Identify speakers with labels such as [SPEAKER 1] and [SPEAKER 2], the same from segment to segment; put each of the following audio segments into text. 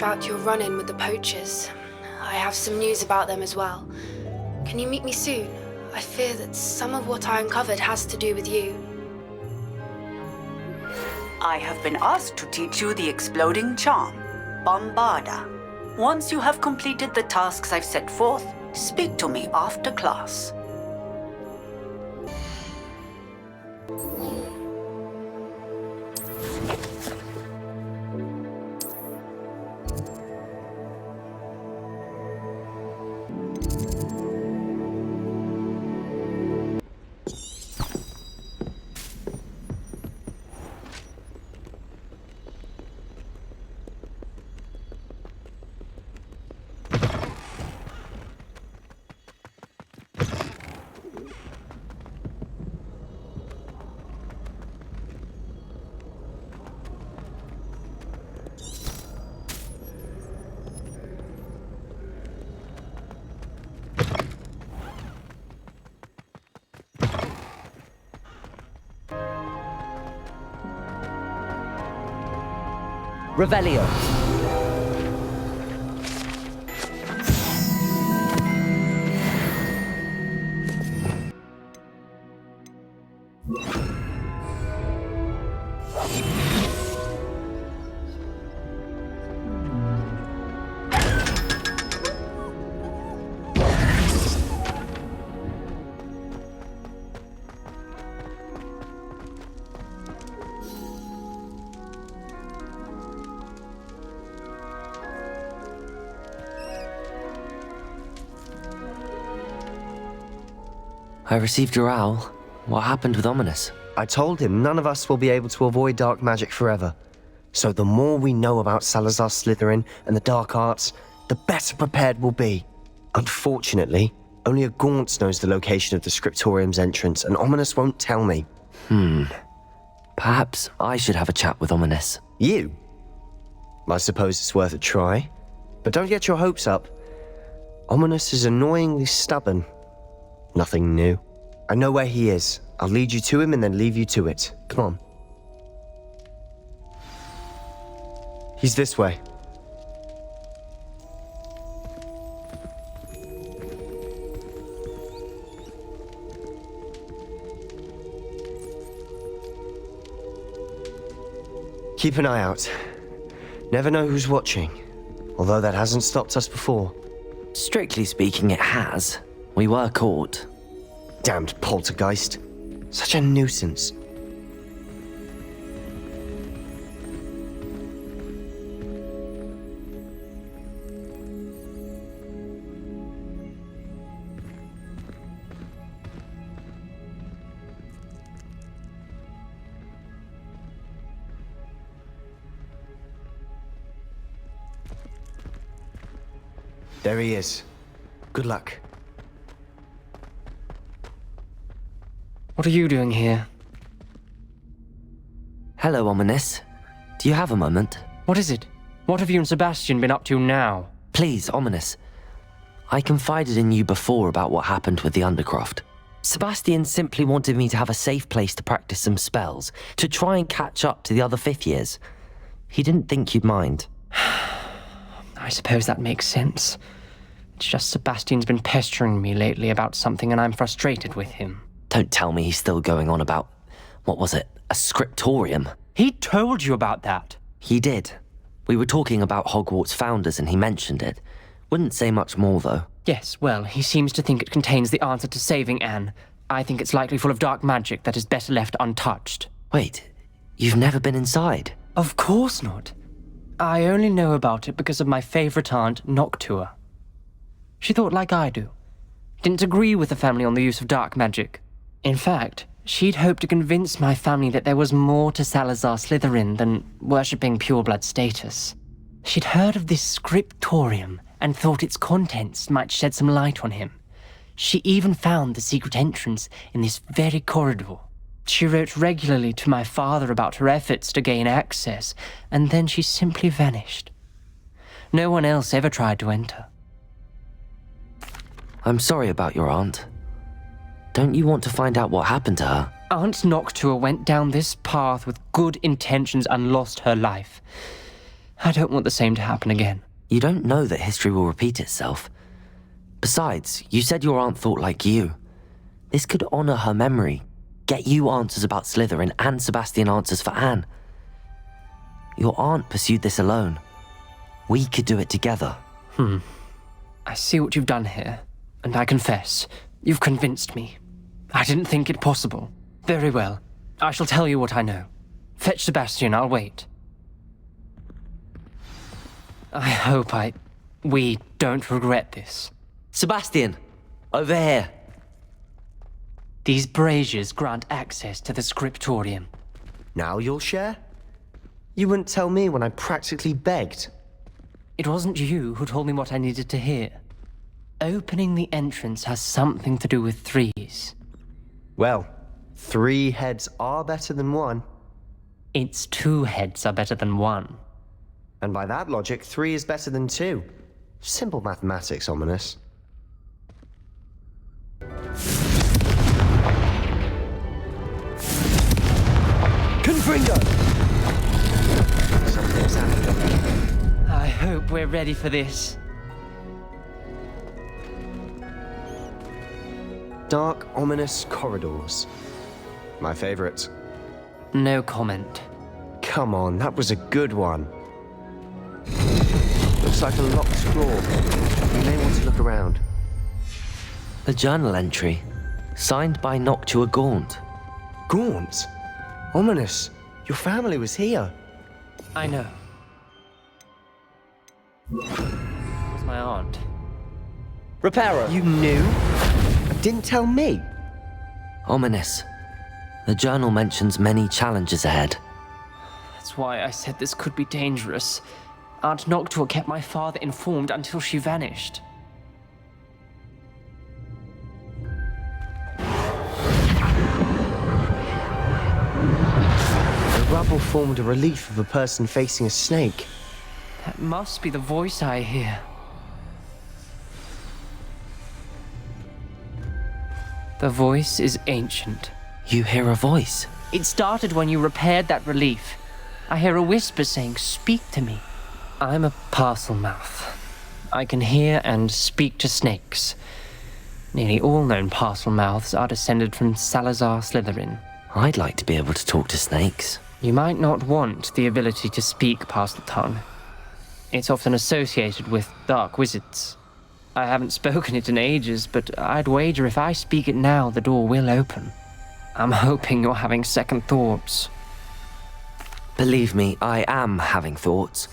[SPEAKER 1] About your run-in with the poachers. I have some news about them as well. Can you meet me soon? I fear that some of what I uncovered has to do with you.
[SPEAKER 2] I have been asked to teach you the exploding charm, Bombarda. Once you have completed the tasks I've set forth, speak to me after class.
[SPEAKER 3] Revelio.
[SPEAKER 4] I received your owl. What happened with Ominous?
[SPEAKER 5] I told him none of us will be able to avoid dark magic forever. So the more we know about Salazar Slytherin and the dark arts, the better prepared we'll be. Unfortunately, only a Gaunt's knows the location of the Scriptorium's entrance, and Ominous won't tell me.
[SPEAKER 4] Perhaps I should have a chat with Ominous.
[SPEAKER 5] You? I suppose it's worth a try. But don't get your hopes up. Ominous is annoyingly stubborn. Nothing new. I know where he is. I'll lead you to him and then leave you to it. Come on. He's this way. Keep an eye out. Never know who's watching. Although that hasn't stopped us before.
[SPEAKER 4] Strictly speaking, it has. We were caught.
[SPEAKER 5] Damned poltergeist. Such a nuisance. There he is. Good luck.
[SPEAKER 6] What are you doing here?
[SPEAKER 4] Hello, Ominous. Do you have a moment?
[SPEAKER 6] What is it? What have you and Sebastian been up to now?
[SPEAKER 4] Please, Ominous. I confided in you before about what happened with the Undercroft. Sebastian simply wanted me to have a safe place to practice some spells, to try and catch up to the other fifth years. He didn't think you'd mind.
[SPEAKER 6] I suppose that makes sense. It's just Sebastian's been pestering me lately about something and I'm frustrated with him.
[SPEAKER 4] Don't tell me he's still going on about, what was it, a scriptorium?
[SPEAKER 6] He told you about that?
[SPEAKER 4] He did. We were talking about Hogwarts founders and he mentioned it. Wouldn't say much more, though.
[SPEAKER 6] Yes, well, he seems to think it contains the answer to saving Anne. I think it's likely full of dark magic that is better left untouched.
[SPEAKER 4] Wait, you've never been inside?
[SPEAKER 6] Of course not. I only know about it because of my favourite aunt, Noctua. She thought like I do. Didn't agree with the family on the use of dark magic. In fact, she'd hoped to convince my family that there was more to Salazar Slytherin than worshipping pureblood status. She'd heard of this scriptorium and thought its contents might shed some light on him. She even found the secret entrance in this very corridor. She wrote regularly to my father about her efforts to gain access, and then she simply vanished. No one else ever tried to enter.
[SPEAKER 4] I'm sorry about your aunt. Don't you want to find out what happened to her?
[SPEAKER 6] Aunt Noctua went down this path with good intentions and lost her life. I don't want the same to happen again.
[SPEAKER 4] You don't know that history will repeat itself. Besides, you said your aunt thought like you. This could honor her memory, get you answers about Slytherin and Sebastian answers for Anne. Your aunt pursued this alone. We could do it together.
[SPEAKER 6] I see what you've done here, and I confess, you've convinced me. I didn't think it possible. Very well. I shall tell you what I know. Fetch Sebastian, I'll wait. I hope we don't regret this.
[SPEAKER 4] Sebastian! Over here!
[SPEAKER 6] These braziers grant access to the scriptorium.
[SPEAKER 5] Now you'll share? You wouldn't tell me when I practically begged.
[SPEAKER 6] It wasn't you who told me what I needed to hear. Opening the entrance has something to do with threes.
[SPEAKER 5] Well, 3 heads are better than 1.
[SPEAKER 6] It's 2 heads are better than 1.
[SPEAKER 5] And by that logic, 3 is better than 2. Simple mathematics, Ominous. Confringo! Something's happening.
[SPEAKER 6] I hope we're ready for this.
[SPEAKER 5] Dark, ominous corridors. My favorite.
[SPEAKER 6] No comment.
[SPEAKER 5] Come on, that was a good one. Looks like a locked door. You may want to look around.
[SPEAKER 4] A journal entry, signed by Noctua Gaunt.
[SPEAKER 5] Gaunt? Ominous. Your family was here.
[SPEAKER 6] I know. It's my aunt.
[SPEAKER 4] Reparo!
[SPEAKER 5] You knew? Didn't tell me.
[SPEAKER 4] Ominous. The journal mentions many challenges ahead.
[SPEAKER 6] That's why I said this could be dangerous. Aunt Noctua kept my father informed until she vanished.
[SPEAKER 5] The rubble formed a relief of a person facing a snake.
[SPEAKER 6] That must be the voice I hear. The voice is ancient.
[SPEAKER 4] You hear a voice.
[SPEAKER 6] It started when you repaired that relief. I hear a whisper saying, "Speak to me." I'm a parcel mouth. I can hear and speak to snakes. Nearly all known parcel mouths are descended from Salazar Slytherin.
[SPEAKER 4] I'd like to be able to talk to snakes.
[SPEAKER 6] You might not want the ability to speak parcel tongue. It's often associated with dark wizards. I haven't spoken it in ages, but I'd wager if I speak it now, the door will open. I'm hoping you're having second thoughts.
[SPEAKER 4] Believe me, I am having thoughts,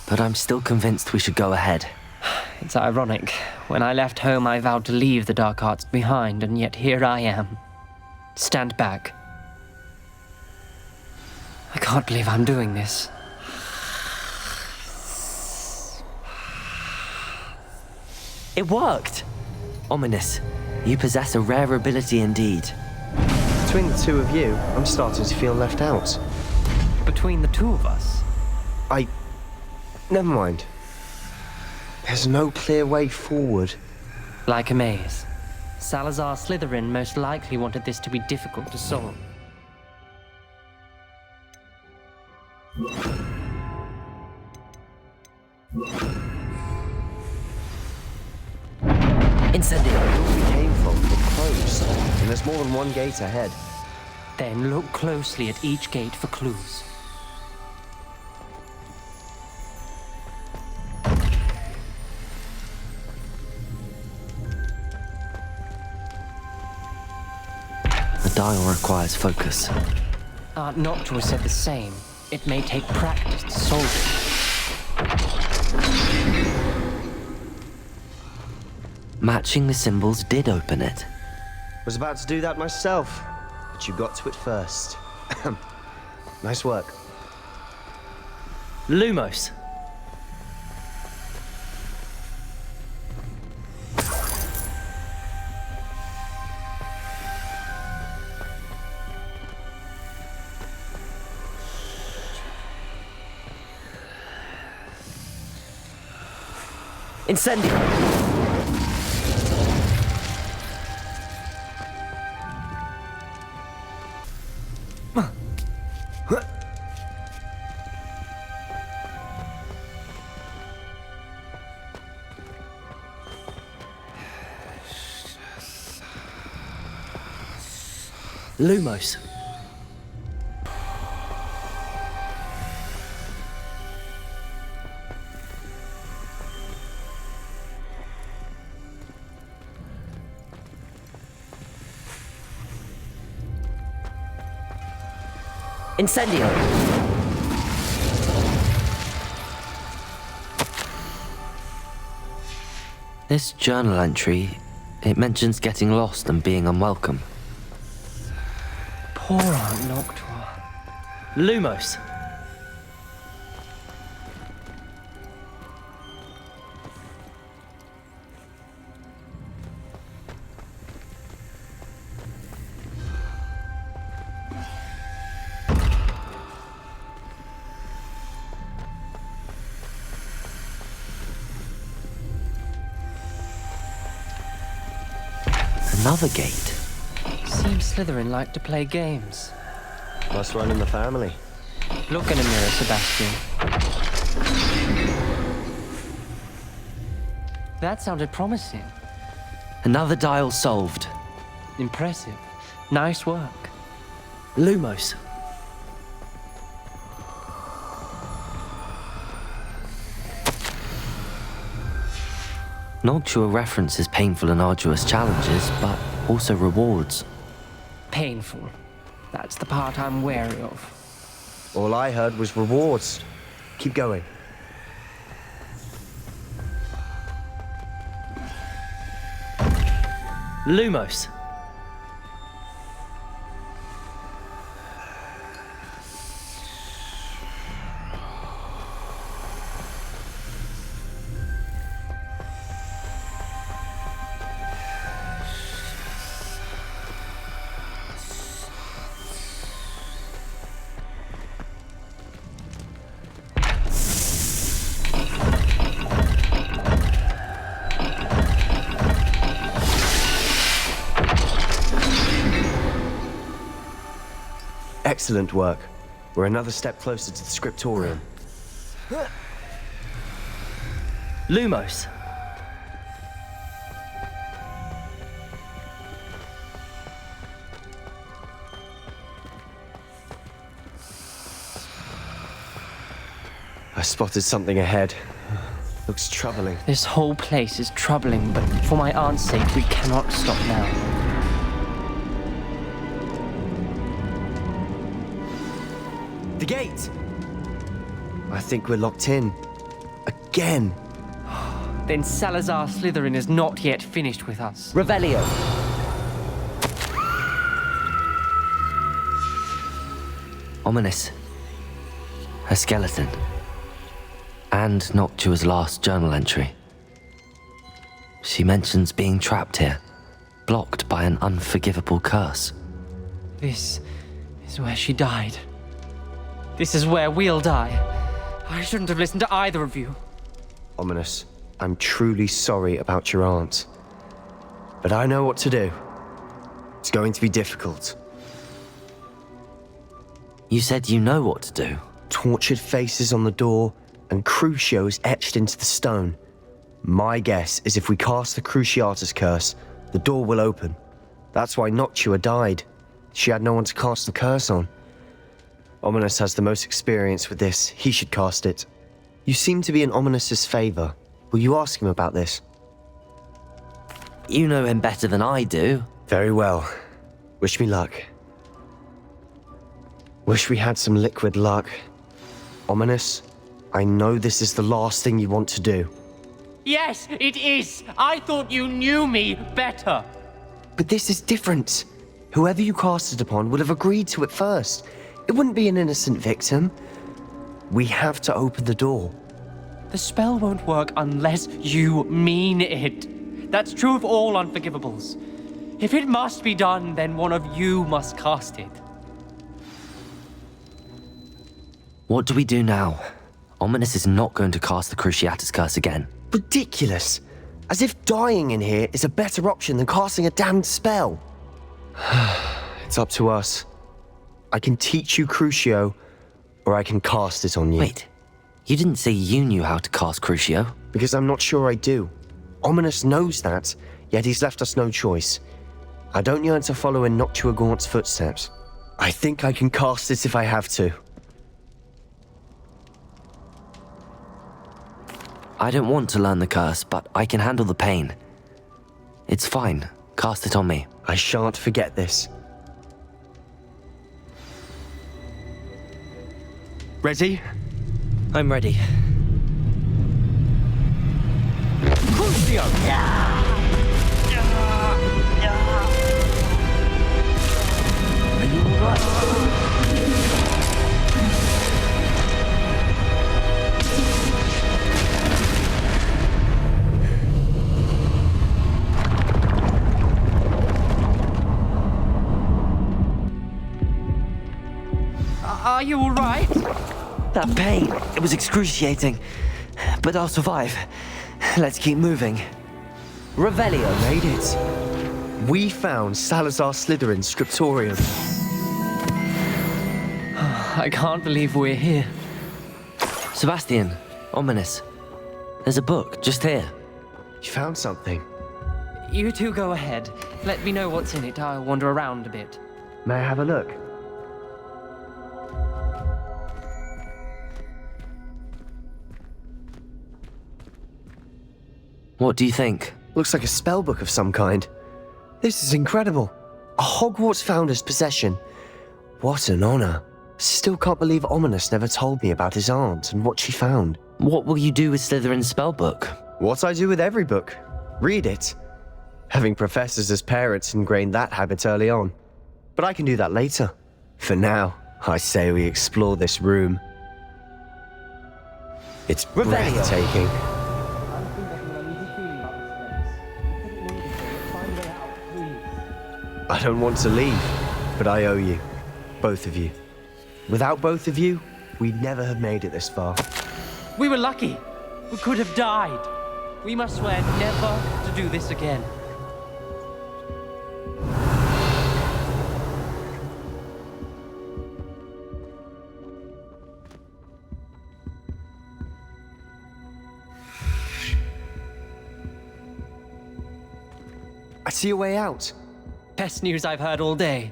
[SPEAKER 4] but I'm still convinced we should go ahead.
[SPEAKER 6] It's ironic. When I left home, I vowed to leave the dark arts behind, and yet here I am. Stand back. I can't believe I'm doing this.
[SPEAKER 4] It worked! Ominous, you possess a rare ability indeed.
[SPEAKER 5] Between the two of you, I'm starting to feel left out.
[SPEAKER 6] Between the two of us,
[SPEAKER 5] Never mind. There's no clear way forward.
[SPEAKER 6] like a maze. Salazar Slytherin most likely wanted this to be difficult to solve.
[SPEAKER 4] Incendio!
[SPEAKER 5] Where we came from, we're closed, and there's more than one gate ahead.
[SPEAKER 6] Then look closely at each gate for clues.
[SPEAKER 4] The dial requires focus.
[SPEAKER 6] Aunt Noctua said the same. It may take practice to solve
[SPEAKER 4] it. Matching the symbols did open it.
[SPEAKER 5] Was about to do that myself, but you got to it first. Nice work.
[SPEAKER 4] Lumos! Incendio! Lumos. Incendio! This journal entry, it mentions getting lost and being unwelcome.
[SPEAKER 6] Poor Aunt Noctua.
[SPEAKER 4] Lumos! Another gate.
[SPEAKER 6] Seems Slytherin like to play games.
[SPEAKER 5] Must run in the family.
[SPEAKER 6] Look in a mirror, Sebastian. That sounded promising.
[SPEAKER 4] Another dial solved.
[SPEAKER 6] Impressive. Nice work.
[SPEAKER 4] Lumos. Noctua references painful and arduous challenges, but also rewards.
[SPEAKER 6] Painful. That's the part I'm wary of.
[SPEAKER 5] All I heard was rewards. Keep going.
[SPEAKER 4] Lumos.
[SPEAKER 5] Excellent work. We're another step closer to the scriptorium.
[SPEAKER 4] Lumos.
[SPEAKER 5] I spotted something ahead. Looks troubling.
[SPEAKER 6] This whole place is troubling, but for my aunt's sake, we cannot stop now.
[SPEAKER 5] The gate! I think we're locked in. Again.
[SPEAKER 6] Then Salazar Slytherin is not yet finished with us.
[SPEAKER 4] Revelio. Ominous. A skeleton. And Noctua's last journal entry. She mentions being trapped here, blocked by an unforgivable curse.
[SPEAKER 6] This is where she died. This is where we'll die. I shouldn't have listened to either of you.
[SPEAKER 5] Ominous, I'm truly sorry about your aunt. But I know what to do. It's going to be difficult.
[SPEAKER 4] You said you know what to do.
[SPEAKER 5] Tortured faces on the door and Crucios etched into the stone. My guess is if we cast the Cruciatus curse, the door will open. That's why Noctua died. She had no one to cast the curse on. Ominous has the most experience with this. He should cast it. You seem to be in Ominous's favor. Will you ask him about this?
[SPEAKER 4] You know him better than I do.
[SPEAKER 5] Very well. Wish me luck. Wish we had some liquid luck. Ominous, I know this is the last thing you want to do.
[SPEAKER 6] Yes, it is. I thought you knew me better.
[SPEAKER 5] But this is different. Whoever you cast it upon would have agreed to it first. It wouldn't be an innocent victim. We have to open the door.
[SPEAKER 6] The spell won't work unless you mean it. That's true of all unforgivables. If it must be done, then one of you must cast it.
[SPEAKER 4] What do we do now? Ominous is not going to cast the Cruciatus curse again.
[SPEAKER 5] Ridiculous. As if dying in here is a better option than casting a damned spell. It's up to us. I can teach you Crucio, or I can cast it on you.
[SPEAKER 4] Wait, you didn't say you knew how to cast Crucio?
[SPEAKER 5] Because I'm not sure I do. Ominous knows that, yet he's left us no choice. I don't yearn to follow in Noctua Gaunt's footsteps. I think I can cast it if I have to.
[SPEAKER 4] I don't want to learn the curse, but I can handle the pain. It's fine. Cast it on me.
[SPEAKER 5] I shan't forget this. Ready?
[SPEAKER 4] I'm ready.
[SPEAKER 5] Are you alright?
[SPEAKER 6] Are you alright?
[SPEAKER 4] That pain, it was excruciating. But I'll survive. Let's keep moving. Revelio.
[SPEAKER 5] Made it. We found Salazar Slytherin's scriptorium.
[SPEAKER 6] I can't believe we're here.
[SPEAKER 4] Sebastian, ominous. There's a book just here.
[SPEAKER 5] You found something.
[SPEAKER 6] You two go ahead. Let me know what's in it. I'll wander around a bit.
[SPEAKER 5] May I have a look?
[SPEAKER 4] What do you think?
[SPEAKER 5] Looks like a spellbook of some kind. This is incredible. A Hogwarts founder's possession. What an honor. Still can't believe Ominous never told me about his aunt and what she found.
[SPEAKER 4] What will you do with Slytherin's spellbook?
[SPEAKER 5] What I do with every book. Read it. Having professors as parents ingrained that habit early on. But I can do that later. For now, I say we explore this room. It's breathtaking. I don't want to leave, but I owe you. Both of you. Without both of you, we'd never have made it this far.
[SPEAKER 6] We were lucky. We could have died. We must swear never to do this again.
[SPEAKER 5] I see a way out.
[SPEAKER 6] Best news I've heard all day.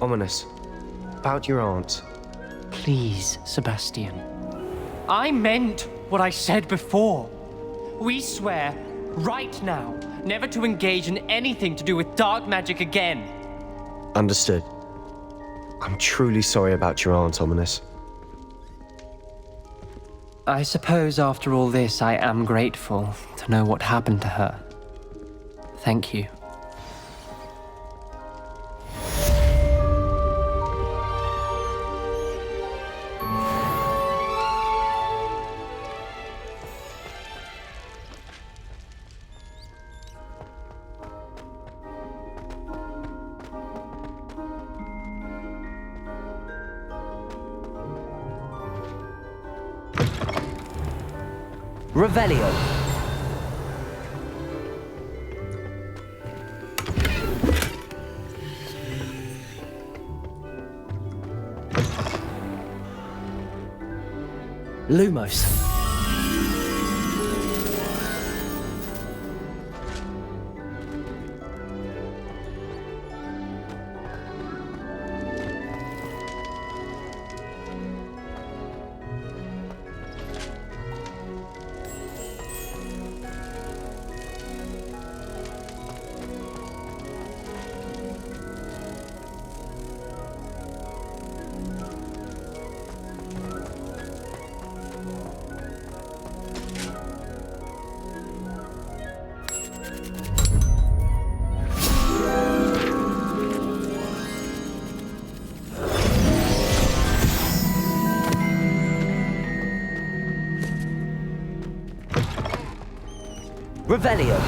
[SPEAKER 5] Ominous. About your aunt.
[SPEAKER 6] Please, Sebastian. I meant what I said before. We swear, right now, never to engage in anything to do with dark magic again.
[SPEAKER 5] Understood. I'm truly sorry about your aunt, Ominous.
[SPEAKER 6] I suppose after all this, I am grateful to know what happened to her. Thank you.
[SPEAKER 4] Revelio. Lumos. Revelio.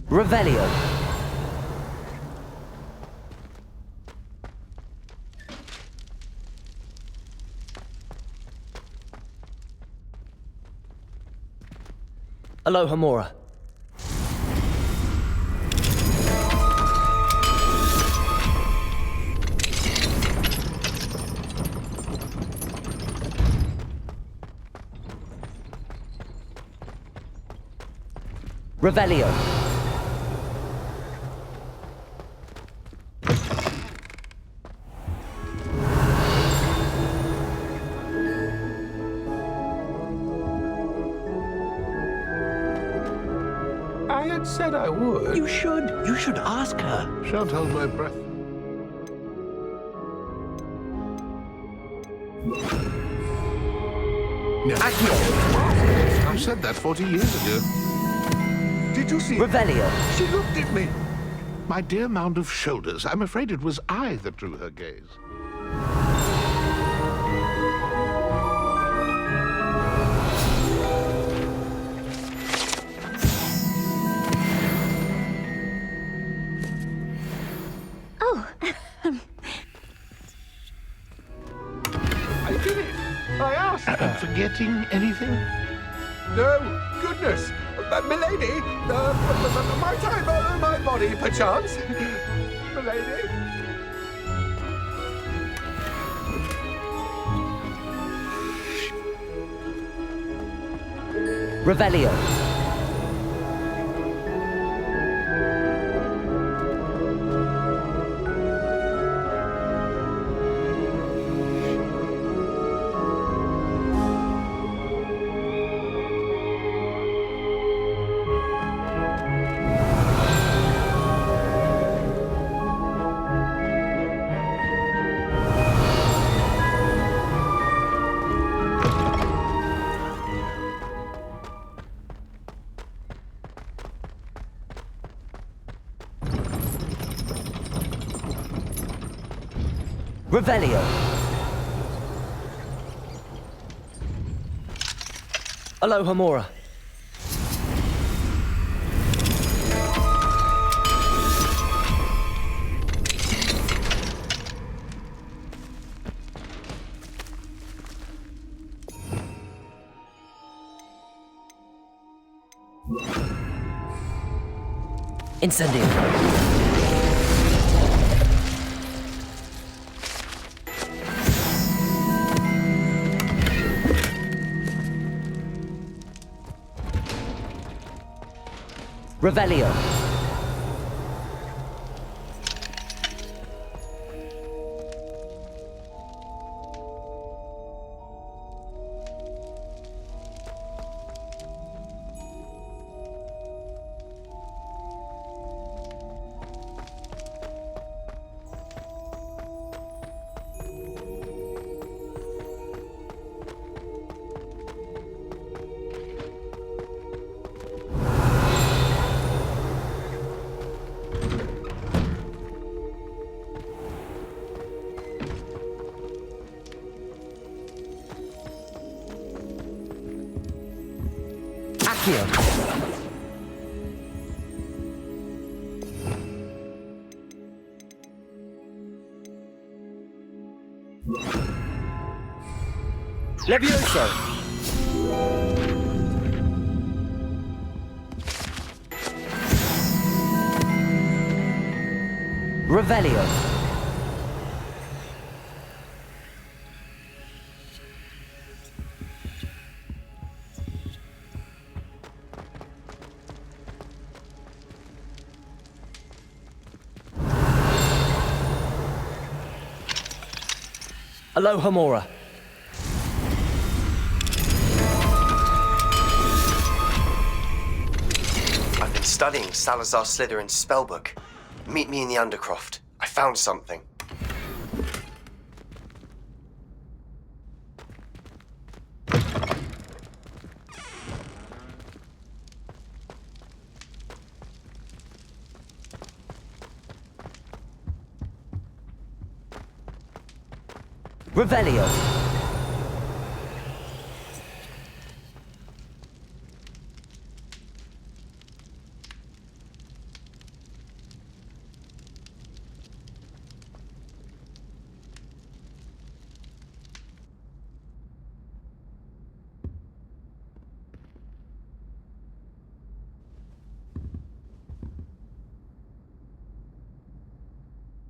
[SPEAKER 4] Revelio. Aloha Mora. Revelio.
[SPEAKER 3] I had said I would.
[SPEAKER 7] You should ask her.
[SPEAKER 3] Shan't hold my breath. No. I said that 40 years ago. Did you see?
[SPEAKER 4] Revelio.
[SPEAKER 3] She looked at me. My dear mound of shoulders. I'm afraid it was I that drew her gaze. I did it. I asked. Forgetting anything?
[SPEAKER 8] No, goodness! Milady! My time, my body, perchance! Milady?
[SPEAKER 4] Revelio. Revelio. Aloha Mora. Incendio. Revelio. Accio. Levioso. Revelio. Aloha Mora.
[SPEAKER 5] I've been studying Salazar Slytherin's spellbook. Meet me in the Undercroft. I found something.
[SPEAKER 4] Revelio.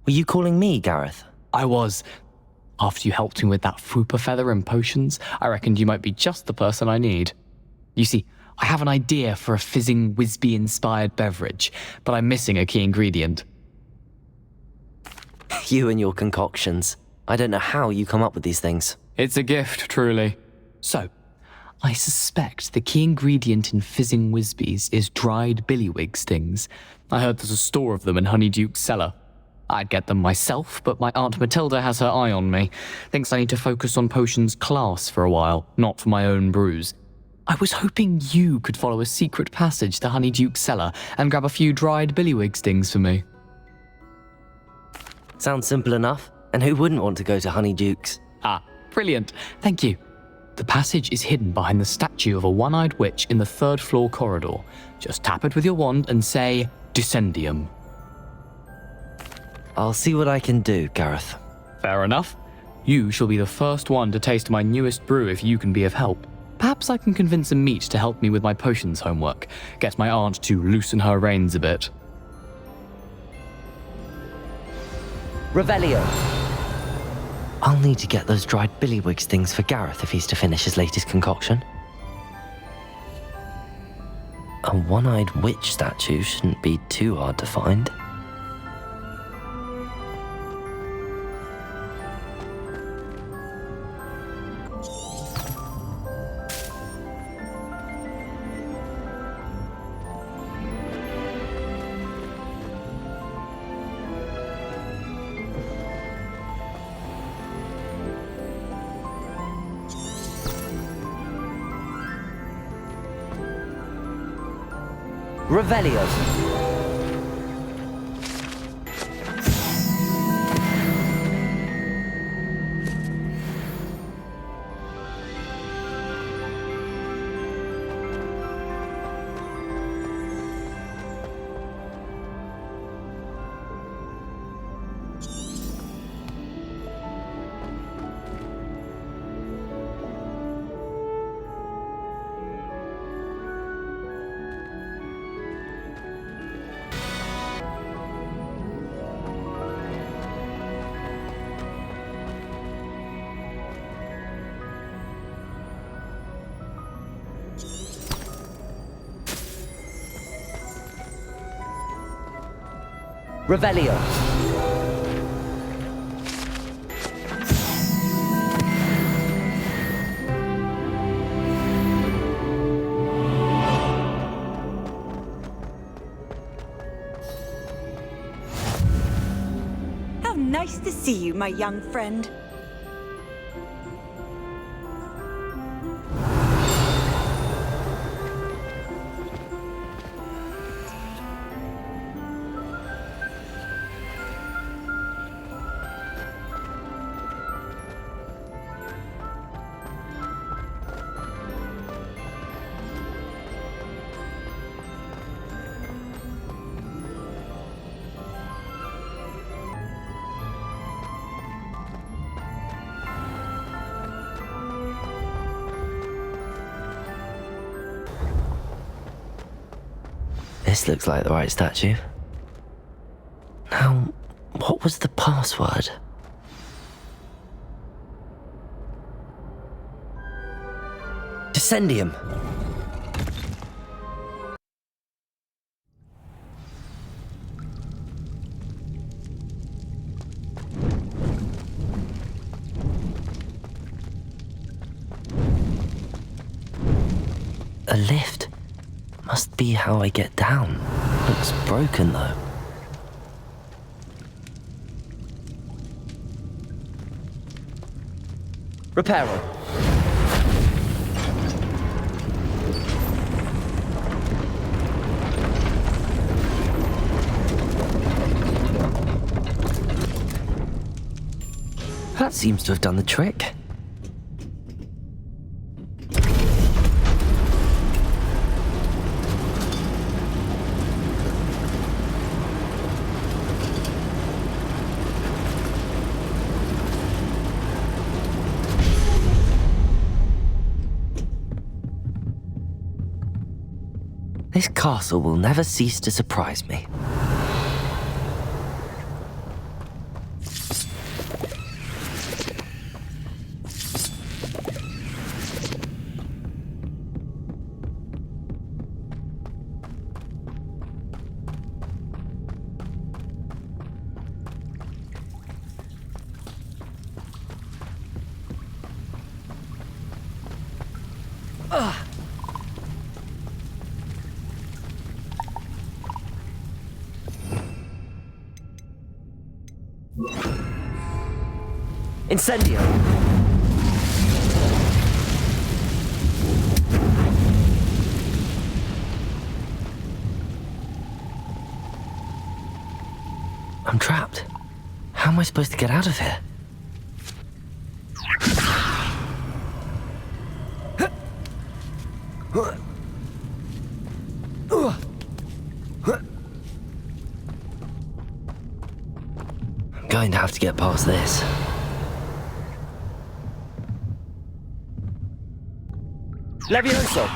[SPEAKER 4] Were you calling me, Gareth?
[SPEAKER 9] I was. After you helped me with that Fupa feather and potions, I reckoned you might be just the person I need. You see, I have an idea for a fizzing Wisby-inspired beverage, but I'm missing a key ingredient.
[SPEAKER 4] You and your concoctions. I don't know how you come up with these things.
[SPEAKER 9] It's a gift, truly. So, I suspect the key ingredient in fizzing Wisbies is dried billywig stings. I heard there's a store of them in Honeyduke's cellar. I'd get them myself, but my Aunt Matilda has her eye on me. Thinks I need to focus on potions class for a while, not for my own brews. I was hoping you could follow a secret passage to Honeyduke's cellar and grab a few dried billywig stings for me.
[SPEAKER 4] Sounds simple enough. And who wouldn't want to go to Honeyduke's?
[SPEAKER 9] Ah, brilliant. Thank you. The passage is hidden behind the statue of a one-eyed witch in the 3rd floor corridor. Just tap it with your wand and say, Dissendium.
[SPEAKER 4] I'll see what I can do, Gareth.
[SPEAKER 9] Fair enough. You shall be the first one to taste my newest brew if you can be of help. Perhaps I can convince a meat to help me with my potions homework. Get my aunt to loosen her reins a bit.
[SPEAKER 4] Revelio. I'll need to get those dried billywig stings for Gareth if he's to finish his latest concoction. A one-eyed witch statue shouldn't be too hard to find. Revelio. Revelio.
[SPEAKER 2] How nice to see you, my young friend.
[SPEAKER 4] This looks like the right statue. Now, what was the password? Dissendium. A lift. Must be how I get down. Looks broken though. Reparo. That seems to have done the trick. This castle will never cease to surprise me. Incendio! I'm trapped. How am I supposed to get out of here? I'm going to have to get past this. Levioso!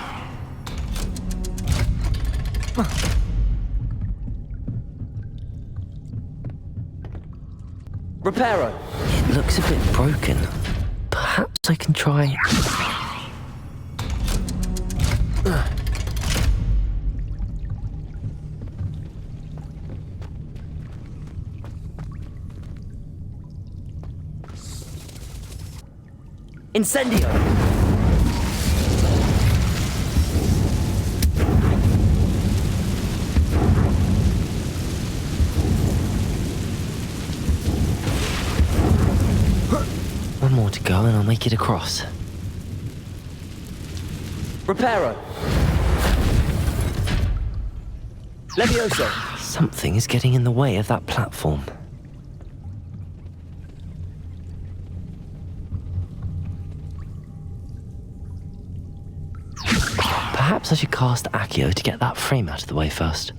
[SPEAKER 4] Reparo! It looks a bit broken. Perhaps I can try... Incendio! One more to go and I'll make it across. Reparo! Levioso! Something is getting in the way of that platform. Perhaps I should cast Accio to get that frame out of the way first.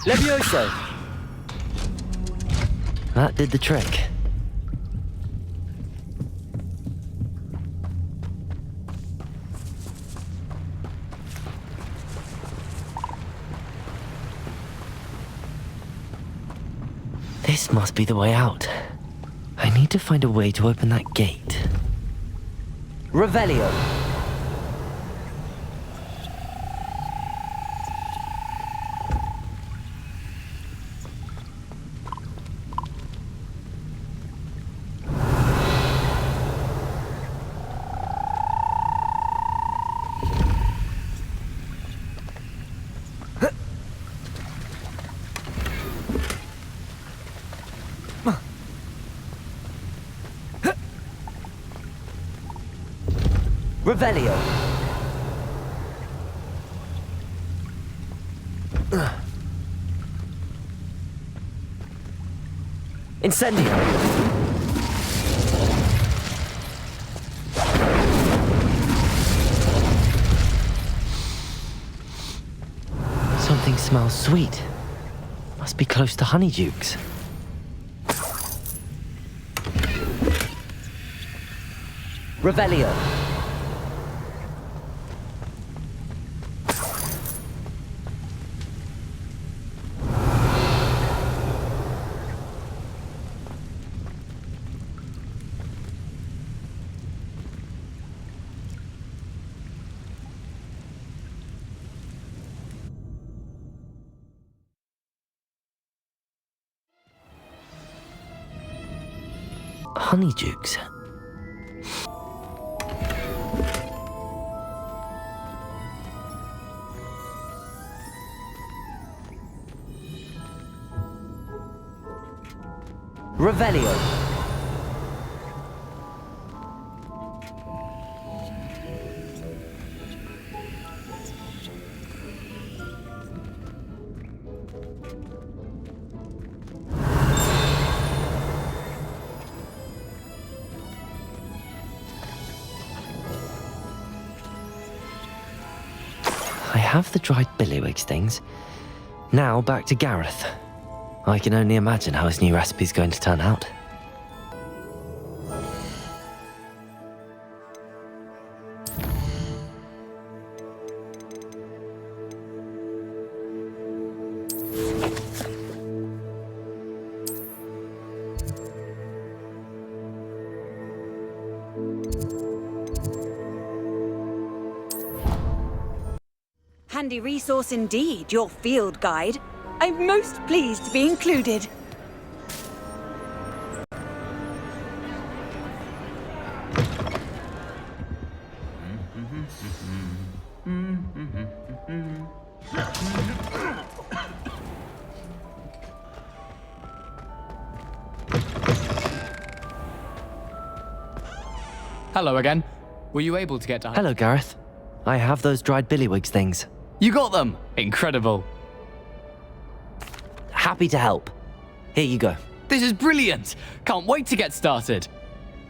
[SPEAKER 4] Levioso! That did the trick. This must be the way out. I need to find a way to open that gate. Revelio. Revelio. Incendio. Something smells sweet. Must be close to honeydukes. Revelio. Honeydukes. Revelio. I have the dried billywig things. Now back to Gareth. I can only imagine how his new recipe's going to turn out.
[SPEAKER 10] handy resource indeed, your field guide. I'm most pleased to be included.
[SPEAKER 9] Hello again. Were you able to get to...
[SPEAKER 4] Hello, Gareth. I have those dried billywigs things.
[SPEAKER 9] You got them! Incredible.
[SPEAKER 4] Happy to help. Here you go.
[SPEAKER 9] This is brilliant! Can't wait to get started.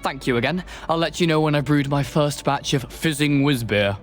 [SPEAKER 9] Thank you again. I'll let you know when I've brewed my first batch of fizzing whiz beer.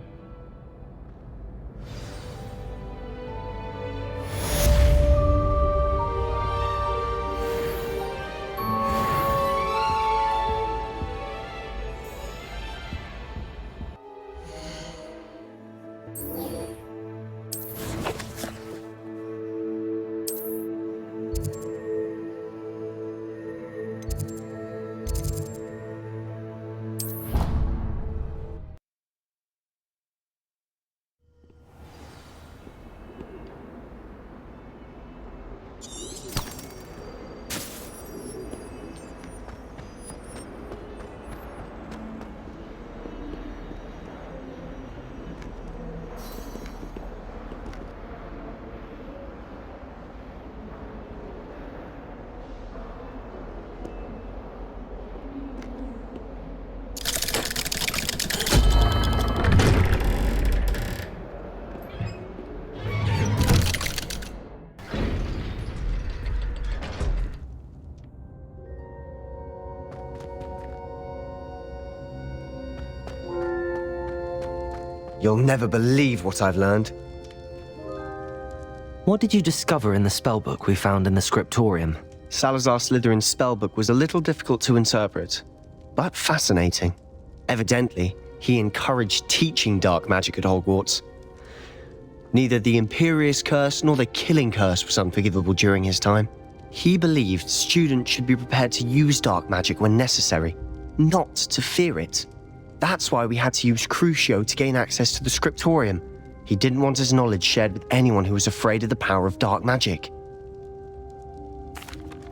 [SPEAKER 5] You'll never believe what I've learned.
[SPEAKER 4] What did you discover in the spellbook we found in the scriptorium?
[SPEAKER 5] Salazar Slytherin's spellbook was a little difficult to interpret, but fascinating. Evidently, he encouraged teaching dark magic at Hogwarts. Neither the Imperious Curse nor the Killing Curse was unforgivable during his time. He believed students should be prepared to use dark magic when necessary, not to fear it. That's why we had to use Crucio to gain access to the scriptorium. He didn't want his knowledge shared with anyone who was afraid of the power of dark magic.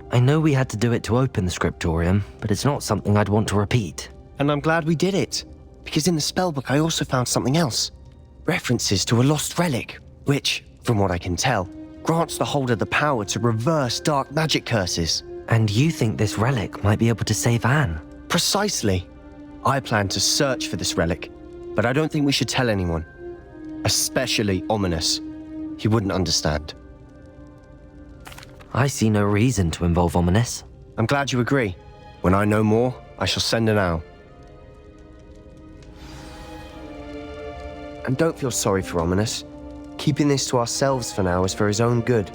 [SPEAKER 4] I know we had to do it to open the scriptorium, but it's not something I'd want to repeat.
[SPEAKER 5] And I'm glad we did it, because in the spellbook I also found something else. References to a lost relic, which, from what I can tell, grants the holder the power to reverse dark magic curses.
[SPEAKER 4] And you think this relic might be able to save Anne?
[SPEAKER 5] Precisely. I plan to search for this relic, but I don't think we should tell anyone. Especially Ominous. He wouldn't understand.
[SPEAKER 4] I see no reason to involve Ominous.
[SPEAKER 5] I'm glad you agree. When I know more, I shall send an owl. And don't feel sorry for Ominous. Keeping this to ourselves for now is for his own good.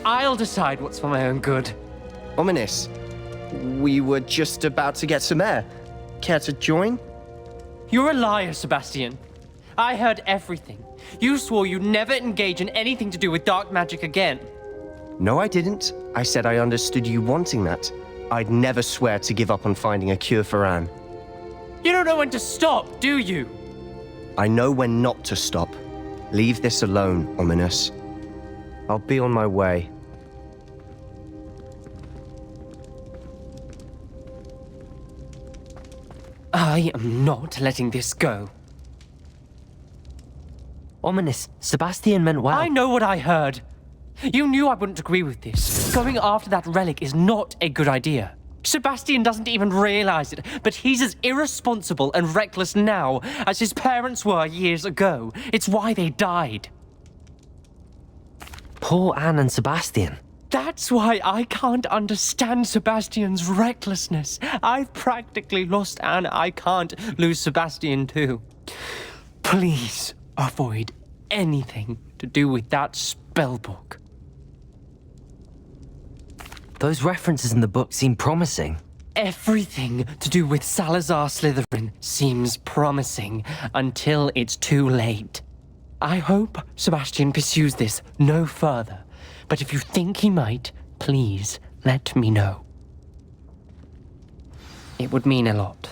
[SPEAKER 6] I'll decide what's for my own good.
[SPEAKER 5] Ominous, we were just about to get some air. Care to join?
[SPEAKER 6] You're a liar, Sebastian. I heard everything. You swore you'd never engage in anything to do with dark magic again.
[SPEAKER 5] No, I didn't. I said I understood you wanting that. I'd never swear to give up on finding a cure for Anne.
[SPEAKER 6] You don't know when to stop, do you?
[SPEAKER 5] I know when not to stop. Leave this alone, Ominous. I'll be on my way.
[SPEAKER 6] I am not letting this go.
[SPEAKER 4] Ominous, Sebastian meant well.
[SPEAKER 6] I know what I heard. You knew I wouldn't agree with this. Going after that relic is not a good idea. Sebastian doesn't even realize it, but he's as irresponsible and reckless now as his parents were years ago. It's why they died.
[SPEAKER 4] Poor Anne and Sebastian.
[SPEAKER 6] That's why I can't understand Sebastian's recklessness. I've practically lost Anne. I can't lose Sebastian too. Please avoid anything to do with that spellbook.
[SPEAKER 4] Those references in the book seem promising.
[SPEAKER 6] Everything to do with Salazar Slytherin seems promising until it's too late. I hope Sebastian pursues this no further, but if you think he might, please let me know. It would mean a lot.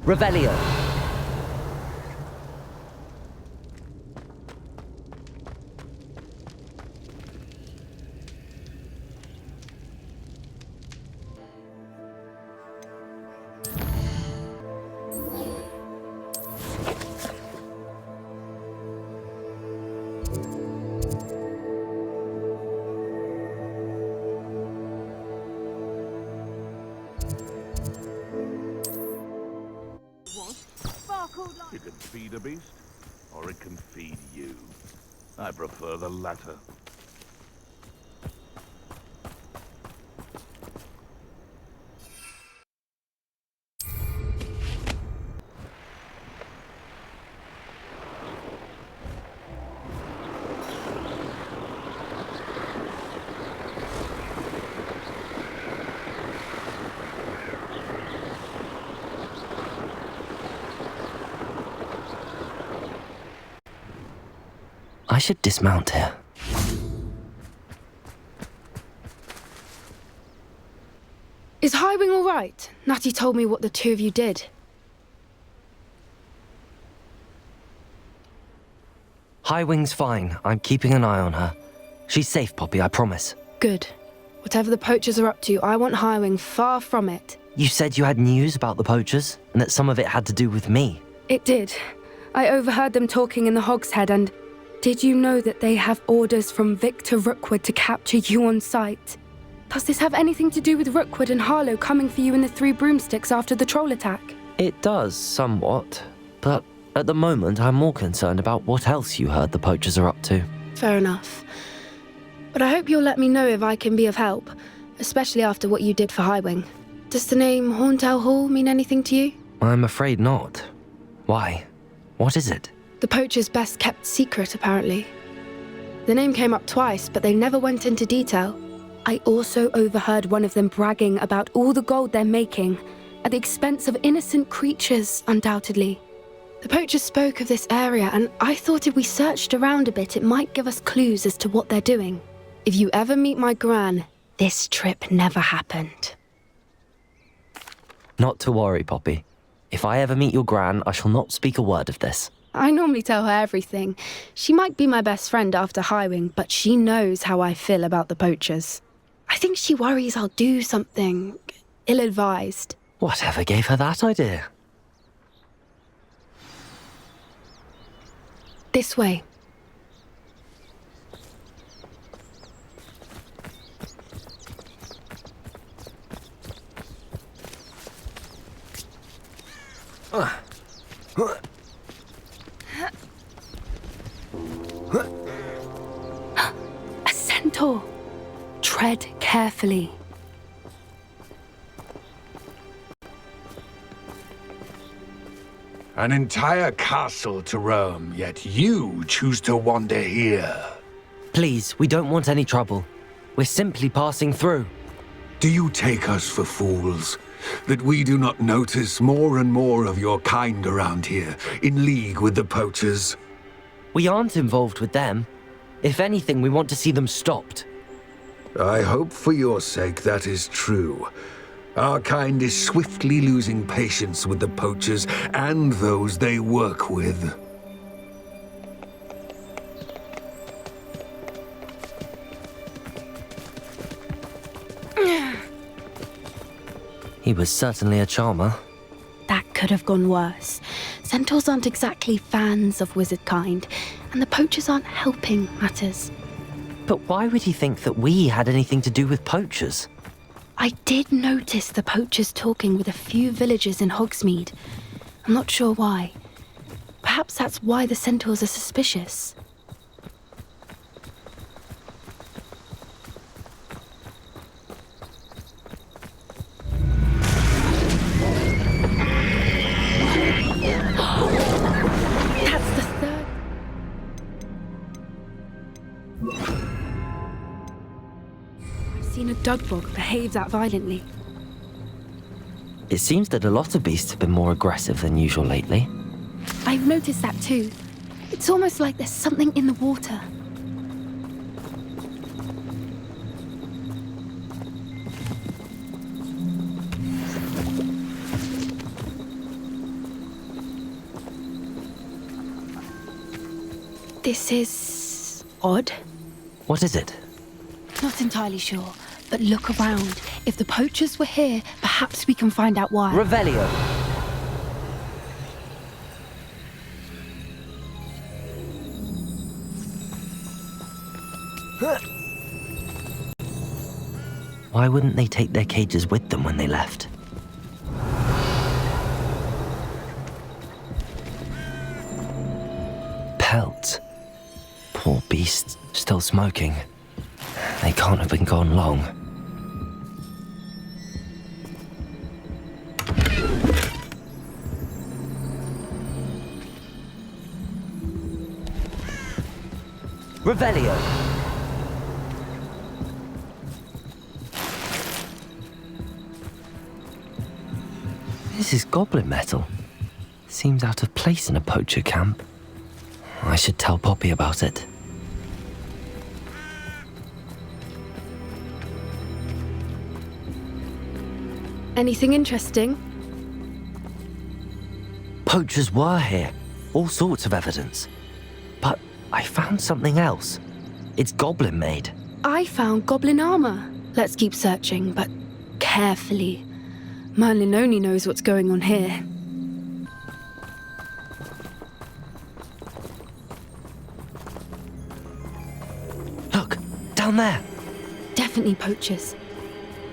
[SPEAKER 4] Revelio.
[SPEAKER 3] You can feed a beast, or it can feed you. I prefer the latter.
[SPEAKER 4] I should dismount here.
[SPEAKER 1] Is Highwing all right? Natty told me what the two of you did.
[SPEAKER 4] Highwing's fine. I'm keeping an eye on her. She's safe, Poppy, I promise.
[SPEAKER 1] Good. Whatever the poachers are up to, I want Highwing far from it.
[SPEAKER 4] You said you had news about the poachers, and that some of it had to do with me.
[SPEAKER 1] It did. I overheard them talking in the Hogshead, and did you know that they have orders from Victor Rookwood to capture you on sight? Does this have anything to do with Rookwood and Harlow coming for you in the Three Broomsticks after the troll attack?
[SPEAKER 4] It does, somewhat. But at the moment, I'm more concerned about what else you heard the poachers are up to.
[SPEAKER 1] Fair enough. But I hope you'll let me know if I can be of help, especially after what you did for Highwing. Does the name Horntail Hall mean anything to you?
[SPEAKER 4] I'm afraid not. Why? What is it?
[SPEAKER 1] The poacher's best kept secret, apparently. The name came up twice, but they never went into detail. I also overheard one of them bragging about all the gold they're making, at the expense of innocent creatures, undoubtedly. The poachers spoke of this area, and I thought if we searched around a bit, it might give us clues as to what they're doing. If you ever meet my gran, this trip never happened.
[SPEAKER 4] Not to worry, Poppy. If I ever meet your gran, I shall not speak a word of this.
[SPEAKER 1] I normally tell her everything. She might be my best friend after Highwing, but she knows how I feel about the poachers. I think she worries I'll do something ill-advised.
[SPEAKER 4] Whatever gave her that idea?
[SPEAKER 1] This way. A centaur. Tread carefully.
[SPEAKER 8] An entire castle to roam, yet you choose to wander here.
[SPEAKER 4] Please, we don't want any trouble. We're simply passing through.
[SPEAKER 8] Do you take us for fools? That we do not notice more and more of your kind around here, in league with the poachers?
[SPEAKER 4] We aren't involved with them. If anything, we want to see them stopped.
[SPEAKER 8] I hope for your sake that is true. Our kind is swiftly losing patience with the poachers and those they work with.
[SPEAKER 4] He was certainly a charmer.
[SPEAKER 1] That could have gone worse. Centaurs aren't exactly fans of wizard kind, and the poachers aren't helping matters.
[SPEAKER 4] But why would he think that we had anything to do with poachers?
[SPEAKER 1] I did notice the poachers talking with a few villagers in Hogsmeade. I'm not sure why. Perhaps that's why the centaurs are suspicious. That's the third. I've seen a dugbog behave that violently.
[SPEAKER 4] It seems that a lot of beasts have been more aggressive than usual lately.
[SPEAKER 1] I've noticed that too. It's almost like there's something in the water. This is odd.
[SPEAKER 4] What is it?
[SPEAKER 1] Not entirely sure, but look around. If the poachers were here, perhaps we can find out why.
[SPEAKER 4] Revelio. Why wouldn't they take their cages with them when they left? Pelts. Poor beasts, still smoking. They can't have been gone long. Revelio. This is goblin metal. Seems out of place in a poacher camp. I should tell Poppy about it.
[SPEAKER 1] Anything interesting?
[SPEAKER 4] Poachers were here. All sorts of evidence. But I found something else. It's goblin made.
[SPEAKER 1] I found goblin armor. Let's keep searching, but carefully. Merlin only knows what's going on here.
[SPEAKER 4] Look, down there.
[SPEAKER 1] Definitely poachers.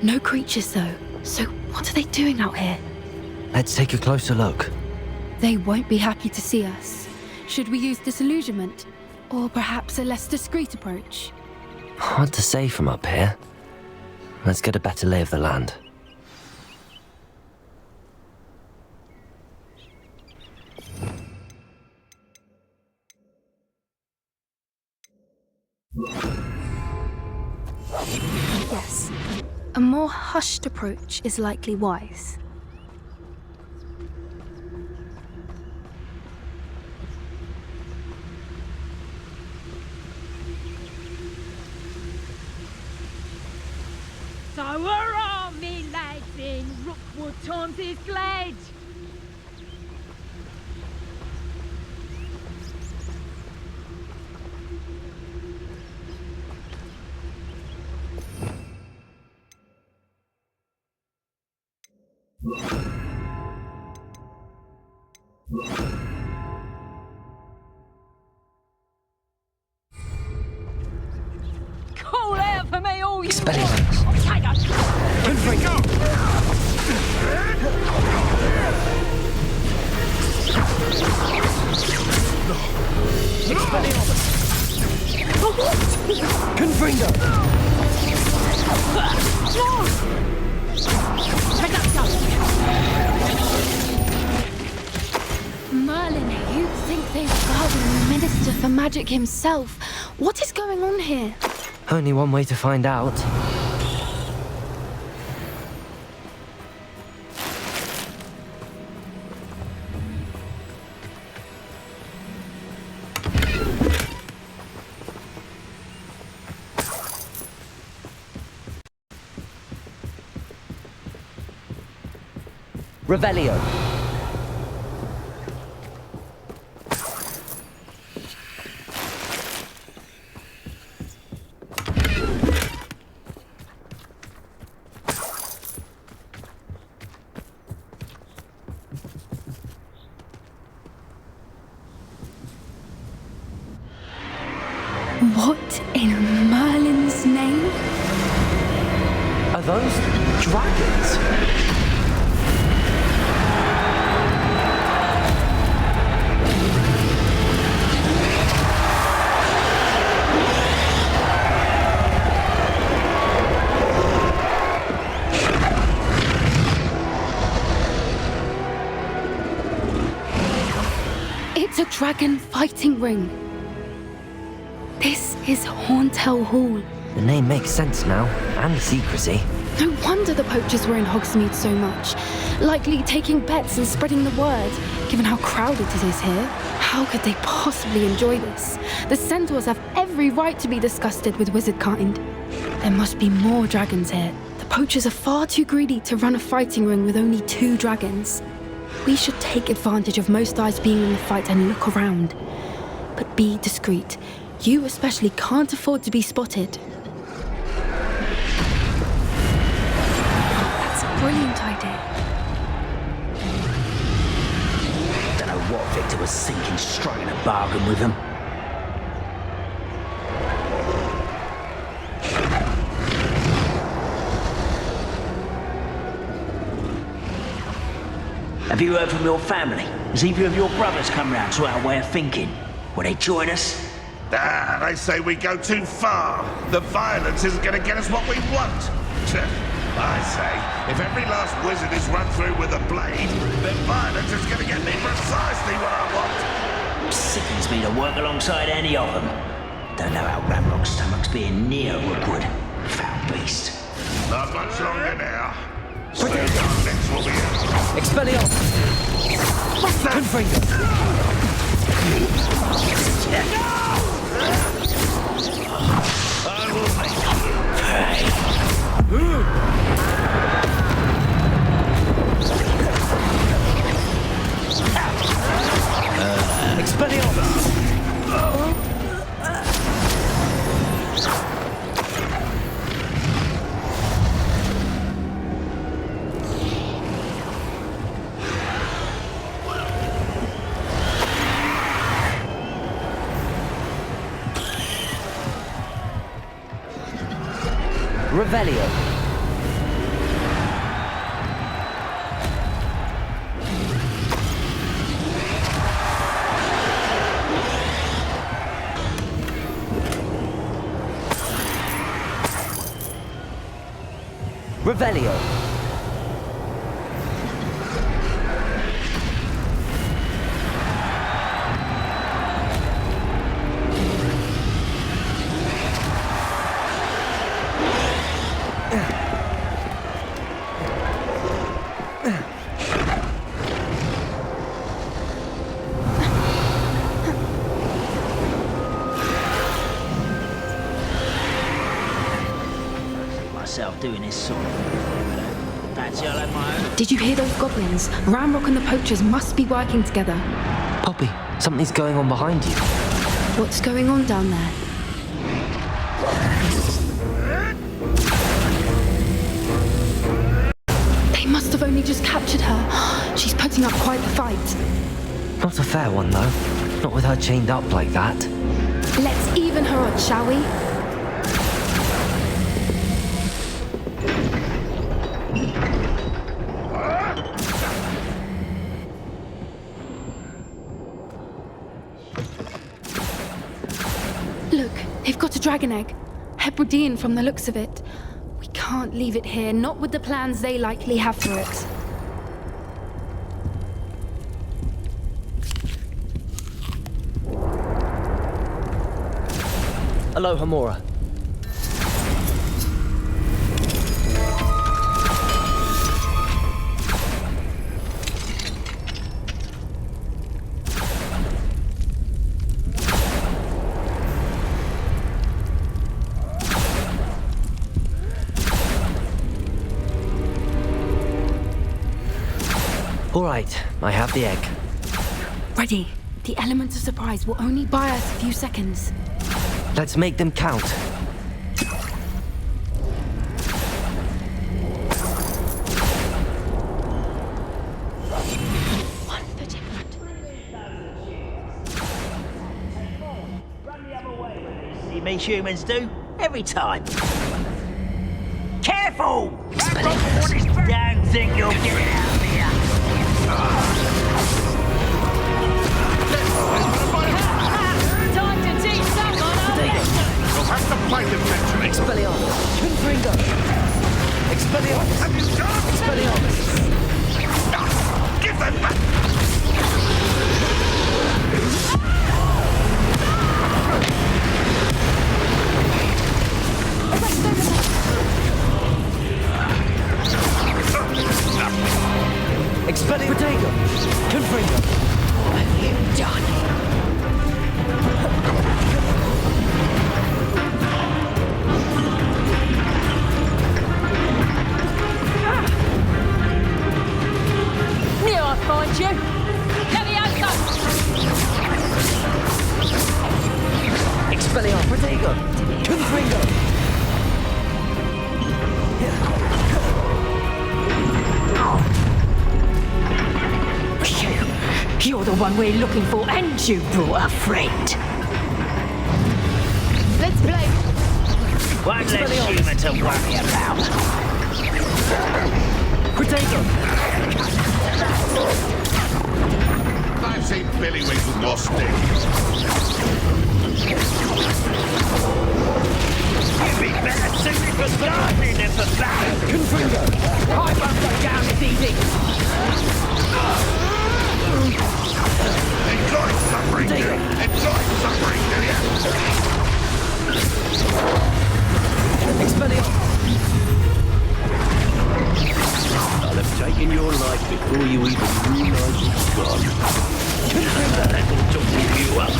[SPEAKER 1] No creatures, though. So what are they doing out here?
[SPEAKER 4] Let's take a closer look.
[SPEAKER 1] They won't be happy to see us. Should we use disillusionment? Or perhaps a less discreet approach?
[SPEAKER 4] Hard to say from up here. Let's get a better lay of the land.
[SPEAKER 1] Yes. A more hushed approach is likely wise.
[SPEAKER 11] So hurrah, me lads in Rookwood times is glad. Call out for me, all you
[SPEAKER 4] Expelliarmus.
[SPEAKER 5] Confringo!
[SPEAKER 1] Merlin, you'd think they're guarding the Minister for Magic himself. What is going on here?
[SPEAKER 4] Only one way to find out. Revelio.
[SPEAKER 1] What in Merlin's name?
[SPEAKER 4] Are those dragons?
[SPEAKER 1] It's a dragon fighting ring. This is Horntail Hall.
[SPEAKER 4] The name makes sense now, and the secrecy.
[SPEAKER 1] No wonder the poachers were in Hogsmeade so much. Likely taking bets and spreading the word, given how crowded it is here. How could they possibly enjoy this? The centaurs have every right to be disgusted with wizard kind. There must be more dragons here. The poachers are far too greedy to run a fighting ring with only 2 dragons. We should take advantage of most eyes being in the fight and look around. but be discreet. You especially can't afford to be spotted. That's a brilliant idea.
[SPEAKER 7] Don't know what Victor was thinking, striking a bargain with them. Have you heard from your family? Has either of your brothers come round to our way of thinking? Will they join us?
[SPEAKER 3] They say we go too far. The violence isn't going to get us what we want. I say, if every last wizard is run through with a blade, then violence is going to get me precisely what I want.
[SPEAKER 7] Sickens me to work alongside any of them. Don't know how Ramrock's stomach's being near Rookwood. Foul beast.
[SPEAKER 3] Not much longer now. Soon darkness will be out.
[SPEAKER 6] Expelliarmus!
[SPEAKER 3] What's that?
[SPEAKER 7] I will make you pay.
[SPEAKER 6] Expelliarmus! Revelio. Revelio.
[SPEAKER 7] Doing this sort of fancy I'll have my own.
[SPEAKER 1] Did you hear those goblins? Ramrock and the poachers must be working together.
[SPEAKER 4] Poppy, something's going on behind you.
[SPEAKER 1] What's going on down there? They must have only just captured her. She's putting up quite the fight.
[SPEAKER 4] Not a fair one, though. Not with her chained up like that.
[SPEAKER 1] Let's even her odds, shall we? Look, they've got a dragon egg. Hebridean from the looks of it. We can't leave it here, not with the plans they likely have for it.
[SPEAKER 6] Aloha, Mora.
[SPEAKER 4] All right, I have the egg.
[SPEAKER 1] Ready. The element of surprise will only buy us a few seconds.
[SPEAKER 4] Let's make them count.
[SPEAKER 1] One for different.
[SPEAKER 7] See me humans do? Every time. Careful! Don't think you'll get it out of here.
[SPEAKER 11] Time to teach someone a lesson!
[SPEAKER 3] You'll have to fight him eventually.
[SPEAKER 6] Expelliarmus. Confringo. Expelliarmus.
[SPEAKER 3] Have you done?
[SPEAKER 6] Expelliarmus.
[SPEAKER 3] Give them back!
[SPEAKER 6] Expelliarmus. Confringo.
[SPEAKER 11] What have you done? Knew I'd find you. the one we're looking for, and you brought a friend.
[SPEAKER 1] Let's play.
[SPEAKER 7] One less human to worry about.
[SPEAKER 6] Potato!
[SPEAKER 3] I've seen Billywigs with more stick.
[SPEAKER 7] You'd be better suited for gardening than for battle.
[SPEAKER 6] Confringo!
[SPEAKER 11] I won't go down as easy.
[SPEAKER 3] Enjoy suffering, do you? Enjoy suffering, do you?
[SPEAKER 6] Expelliarmus!
[SPEAKER 7] I'll have taken your life before you even realize it's gone. That'll double you up.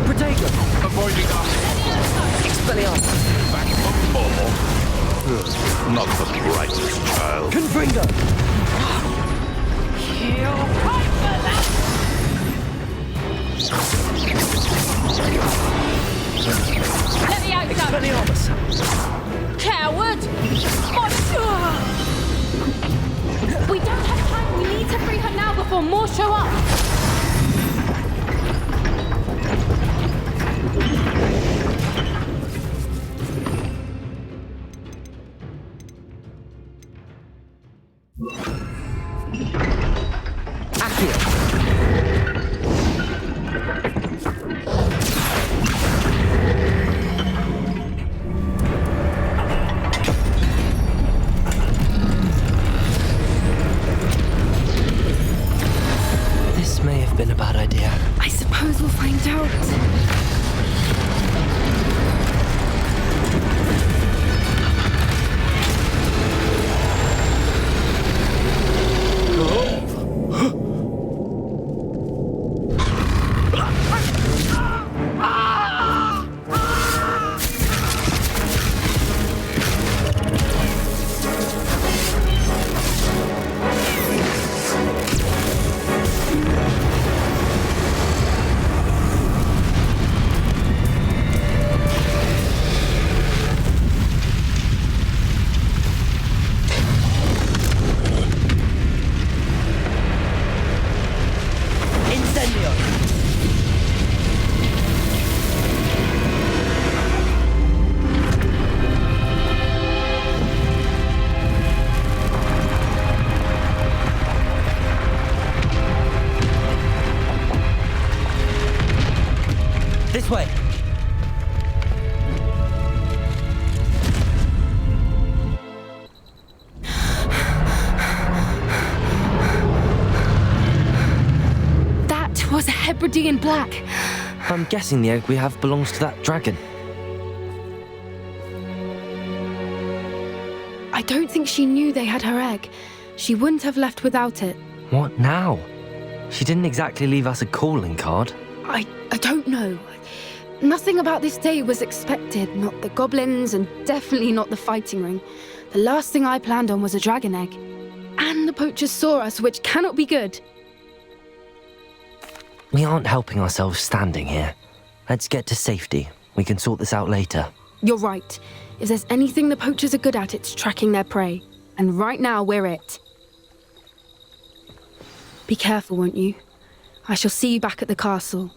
[SPEAKER 6] Potato!
[SPEAKER 3] Avoiding us.
[SPEAKER 6] Expelliarmus!
[SPEAKER 3] Back for more. Not the brightest child.
[SPEAKER 6] Confringo!
[SPEAKER 11] You'll fight for that! Let me out, son!
[SPEAKER 6] Expelliarmus!
[SPEAKER 11] Coward! Monster! We don't have time. We need to free her now before more show up.
[SPEAKER 4] This may have been a bad idea.
[SPEAKER 1] I suppose we'll find out.
[SPEAKER 4] This way!
[SPEAKER 1] That was a Hebridean black.
[SPEAKER 4] I'm guessing the egg we have belongs to that dragon.
[SPEAKER 1] I don't think she knew they had her egg. She wouldn't have left without it.
[SPEAKER 4] What now? She didn't exactly leave us a calling card.
[SPEAKER 1] I don't know. Nothing about this day was expected. Not the goblins, and definitely not the fighting ring. The last thing I planned on was a dragon egg. And the poachers saw us, which cannot be good.
[SPEAKER 4] We aren't helping ourselves standing here. Let's get to safety. We can sort this out later.
[SPEAKER 1] You're right. If there's anything the poachers are good at, it's tracking their prey. And right now, we're it. Be careful, won't you? I shall see you back at the castle.